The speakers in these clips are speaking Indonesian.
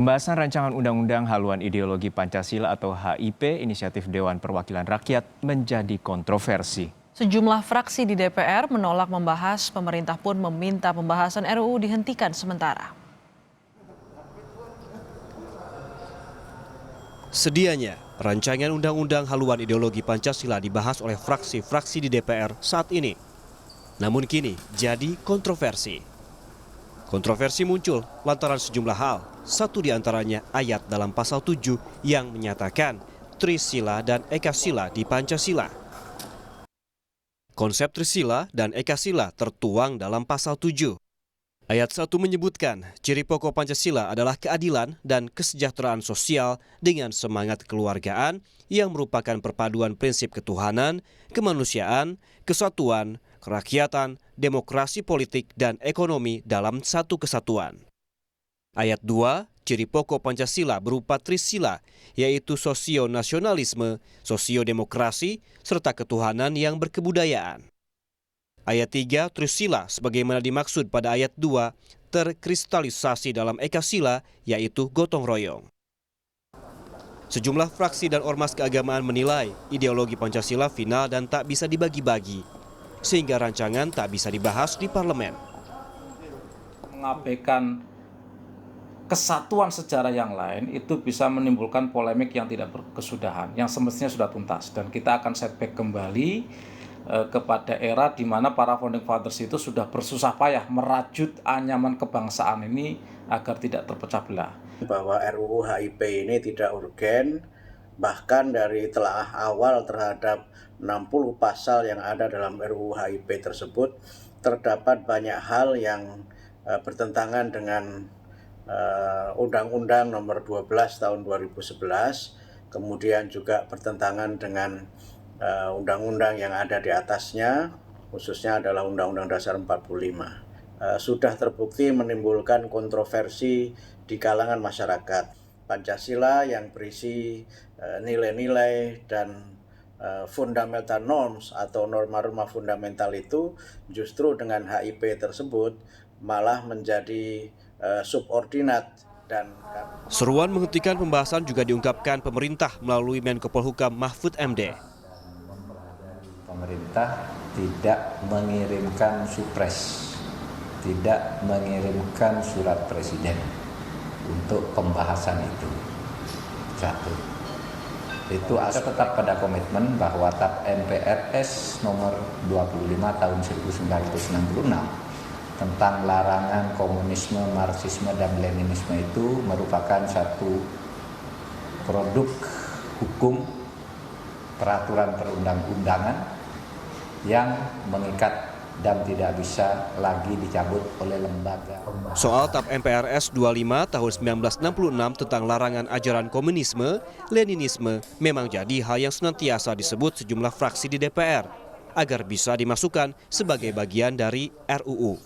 Pembahasan rancangan undang-undang haluan ideologi Pancasila atau HIP inisiatif Dewan Perwakilan Rakyat menjadi kontroversi. Sejumlah fraksi di DPR menolak membahas, pemerintah pun meminta pembahasan RUU dihentikan sementara. Sedianya, rancangan undang-undang haluan ideologi Pancasila dibahas oleh fraksi-fraksi di DPR saat ini. Namun kini jadi kontroversi. Kontroversi muncul lantaran sejumlah hal, satu di antaranya ayat dalam pasal 7 yang menyatakan Trisila dan Ekasila di Pancasila. Konsep Trisila dan Ekasila tertuang dalam pasal 7. Ayat 1 menyebutkan ciri pokok Pancasila adalah keadilan dan kesejahteraan sosial dengan semangat kekeluargaan yang merupakan perpaduan prinsip ketuhanan, kemanusiaan, kesatuan, kerakyatan, demokrasi politik, dan ekonomi dalam satu kesatuan. Ayat 2, ciri pokok Pancasila berupa trisila, yaitu sosio-nasionalisme, sosio-demokrasi, serta ketuhanan yang berkebudayaan. Ayat 3, trisila sebagaimana dimaksud pada ayat 2, terkristalisasi dalam ekasila, yaitu gotong royong. Sejumlah fraksi dan ormas keagamaan menilai ideologi Pancasila final dan tak bisa dibagi-bagi, sehingga rancangan tak bisa dibahas di parlemen. Mengabaikan kesatuan sejarah yang lain itu bisa menimbulkan polemik yang tidak berkesudahan, yang semestinya sudah tuntas. Dan kita akan setback kembali kepada era di mana para founding fathers itu sudah bersusah payah merajut anyaman kebangsaan ini agar tidak terpecah belah. Bahwa RUU HIP ini tidak urgen, bahkan dari telaah awal terhadap 60 pasal yang ada dalam RUU HIP tersebut, terdapat banyak hal yang bertentangan dengan Undang-Undang Nomor 12 Tahun 2011, kemudian juga bertentangan dengan undang-undang yang ada di atasnya, khususnya adalah Undang-Undang Dasar 45. Sudah terbukti menimbulkan kontroversi di kalangan masyarakat. Pancasila yang berisi nilai-nilai dan fundamental norms atau norma-norma fundamental itu justru dengan HIP tersebut malah menjadi subordinat. Dan seruan menghentikan pembahasan juga diungkapkan pemerintah melalui Menko Polhukam Mahfud MD. Pemerintah tidak mengirimkan supres, tidak mengirimkan surat presiden untuk pembahasan itu. Satu, itu tetap pada komitmen bahwa TAP MPRS nomor 25 tahun 1966 tentang larangan komunisme, marxisme, dan leninisme itu merupakan satu produk hukum peraturan perundang-undangan yang mengikat dan tidak bisa lagi dicabut oleh lembaga. Soal TAP MPRS 25 tahun 1966 tentang larangan ajaran komunisme, leninisme memang jadi hal yang senantiasa disebut sejumlah fraksi di DPR agar bisa dimasukkan sebagai bagian dari RUU.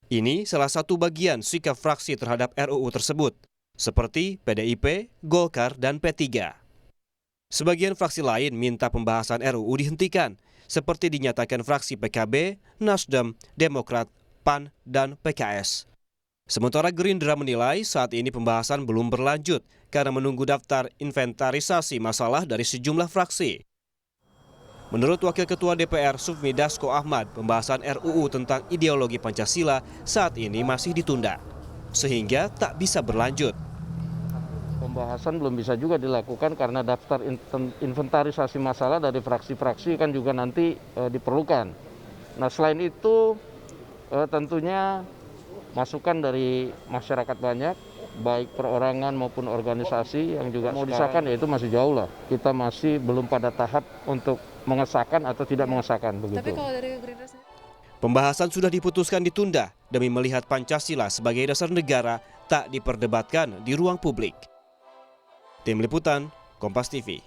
Ini salah satu bagian sikap fraksi terhadap RUU tersebut, seperti PDIP, Golkar, dan P3. Sebagian fraksi lain minta pembahasan RUU dihentikan, seperti dinyatakan fraksi PKB, Nasdem, Demokrat, PAN, dan PKS. Sementara Gerindra menilai saat ini pembahasan belum berlanjut karena menunggu daftar inventarisasi masalah dari sejumlah fraksi. Menurut Wakil Ketua DPR Sufmi Dasko Ahmad, pembahasan RUU tentang ideologi Pancasila saat ini masih ditunda, sehingga tak bisa berlanjut. Pembahasan belum bisa juga dilakukan karena daftar inventarisasi masalah dari fraksi-fraksi kan juga nanti diperlukan. Nah, selain itu tentunya masukan dari masyarakat banyak, baik perorangan maupun organisasi yang juga mau disahkan, ya itu masih jauh lah. Kita masih belum pada tahap untuk mengesahkan atau tidak mengesahkan begitu. Tapi kalau dari Gerindra sendiri? Pembahasan sudah diputuskan ditunda demi melihat Pancasila sebagai dasar negara tak diperdebatkan di ruang publik. Tim Liputan, Kompas TV.